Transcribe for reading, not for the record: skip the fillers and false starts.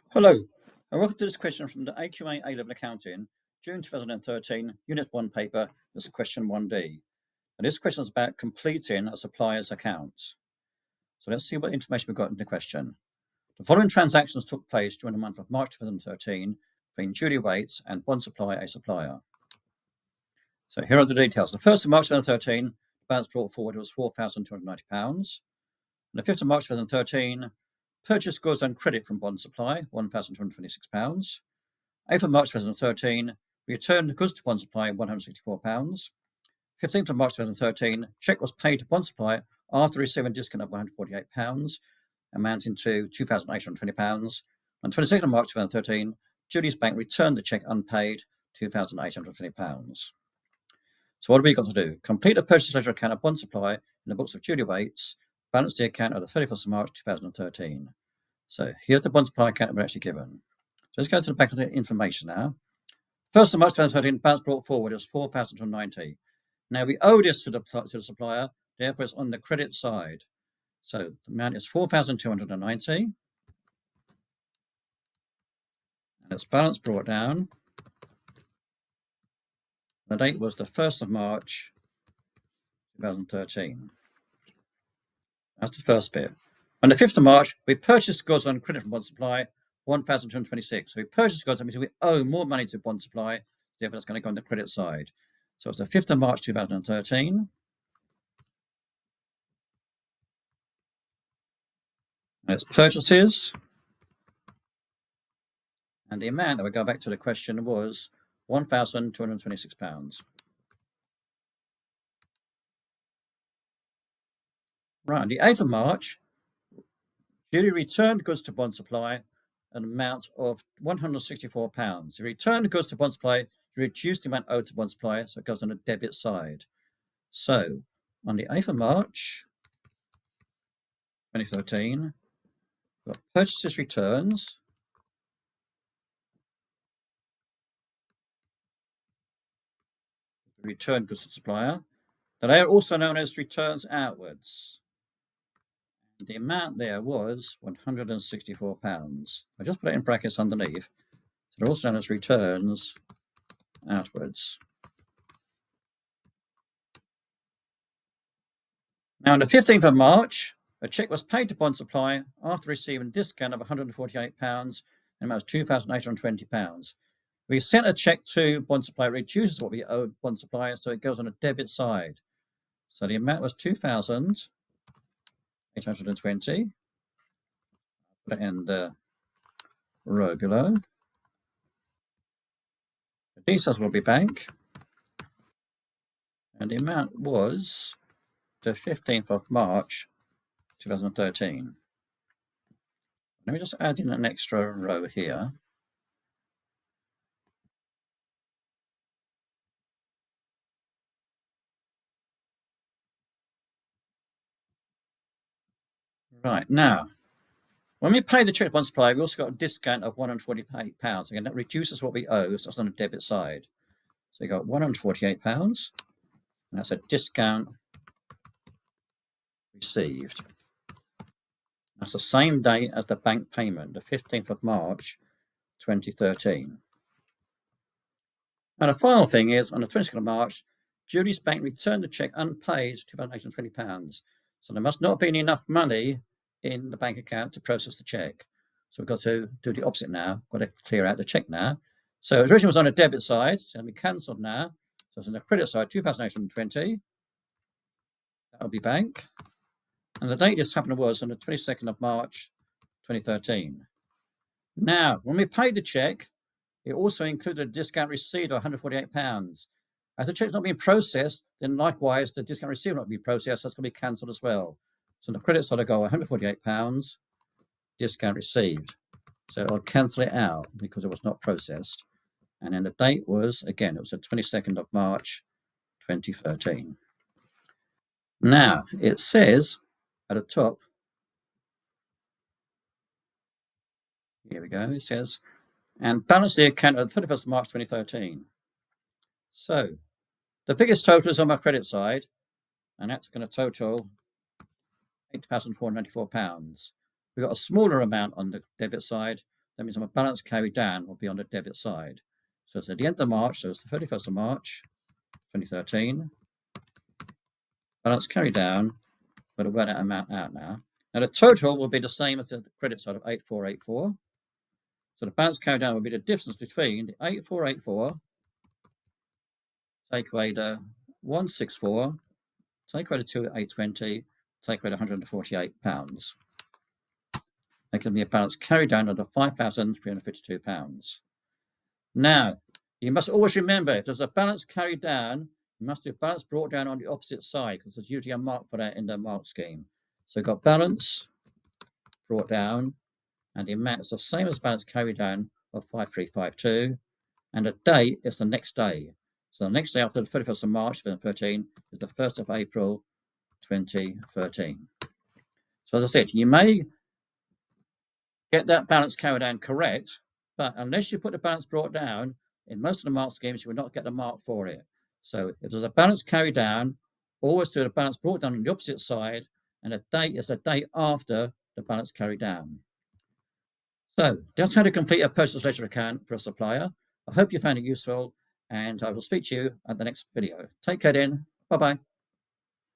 Hello, and welcome to this question from the AQA A Level Accounting, June 2013, Unit 1 paper. This is question 1D. And this question is about completing a supplier's account. So let's see what information we've got in the question. The following transactions took place during the month of March 2013 between Julie Waits and Bond Supplier A Supplier. So here are the details. The 1st of March 2013, the balance brought forward was £4,290. On the 5th of March 2013, purchase goods on credit from Bond Supply, £1,226. 8th of March 2013, we returned goods to Bond Supply, £164. 15th of March 2013, cheque was paid to Bond Supply after receiving a discount of £148, amounting to £2,820. On 22nd of March 2013, Julie's Bank returned the cheque unpaid, £2,820. So what have we got to do? Complete a purchase ledger account of Bond Supply in the books of Julie Waits, balance the account at the 31st of March 2013. So here's the Bond Supply account that we're actually given. So let's go to the back of the information now. 1st of March 2013, balance brought forward is £4,290. Now we owe this to the supplier, therefore it's on the credit side. So the amount is £4,290. And its balance brought down. The date was the 1st of March 2013. That's the first bit. On the 5th of March, we purchased goods on credit from Bond Supply, £1,226. So we purchased goods, that means we owe more money to Bond Supply, therefore that's going to go on the credit side. So it's the 5th of March 2013. And it's purchases. And the amount that we go back to the question was £1,226. Right, on the 8th of March, Julie returned goods to Bond Supply an amount of £164. If you return the goods to Bond Supply, you reduce the amount owed to Bond Supply, so it goes on the debit side. So on the 8th of March 2013, we've got purchases returns. Return goods to supplier. They are also known as returns outwards. The amount there was £164. I just put it in brackets underneath. So they're also known as returns outwards. Now, on the 15th of March, a cheque was paid to Bond Supply after receiving a discount of £148 and amounts £2,820. We sent a cheque to Bond Supply, reduces what we owed Bond Supply, so it goes on the debit side. So the amount was £2,820. Put it in the row below. The details will be bank. And the amount was the 15th of March 2013. Let me just add in an extra row here. Right, now, when we pay the cheque to Bond Supply, we also got a discount of £148. Again, that reduces what we owe, so that's on the debit side. So you got £148, and that's a discount received. That's the same date as the bank payment, the 15th of March 2013. And the final thing is, on the 22nd of March, Julie's bank returned the cheque unpaid, £2,820. So there must not have been enough money in the bank account to process the cheque. So we've got to do the opposite now. We've got to clear out the cheque now. So it originally was on the debit side, so it'll be cancelled now. So it's on the credit side, £2,820. That'll be bank. And the date this happened was on the 22nd of March 2013. Now, when we paid the cheque, it also included a discount received of £148. As the cheque's not being processed, then likewise the discount received will not be processed, so that's going to be cancelled as well. So on the credit side, I go £148, discount received. So I'll cancel it out because it was not processed. And then the date was, again, it was the 22nd of March 2013. Now, it says at the top, here we go, it says, and balance the account at the 31st of March 2013. So the biggest total is on my credit side, and that's going to total £8,494. We've got a smaller amount on the debit side. that means my balance carried down will be on the debit side. So it's at the end of March, so it's the 31st of March, 2013. Balance carried down, but I'll work that amount out now. Now the total will be the same as the credit side of 8484. So the balance carried down will be the difference between the 8484, take away the 164, take away the 2820, take away the £148. Making me a balance carried down of £5,352. Now, you must always remember, if there's a balance carried down, you must do balance brought down on the opposite side, because there's usually a mark for that in the mark scheme. So we've got balance brought down, and the amount is the same as balance carried down of 5352, and the date is the next day. So the next day after the 31st of March 2013 is the 1st of April 2013. So as I said, you may get that balance carried down correct, but unless you put the balance brought down, in most of the mark schemes, you will not get the mark for it. So if there's a balance carried down, always do the balance brought down on the opposite side, and the date is the day after the balance carried down. So that's how to complete a purchase ledger account for a supplier. I hope you found it useful, and I will speak to you at the next video. Take care then. Bye-bye.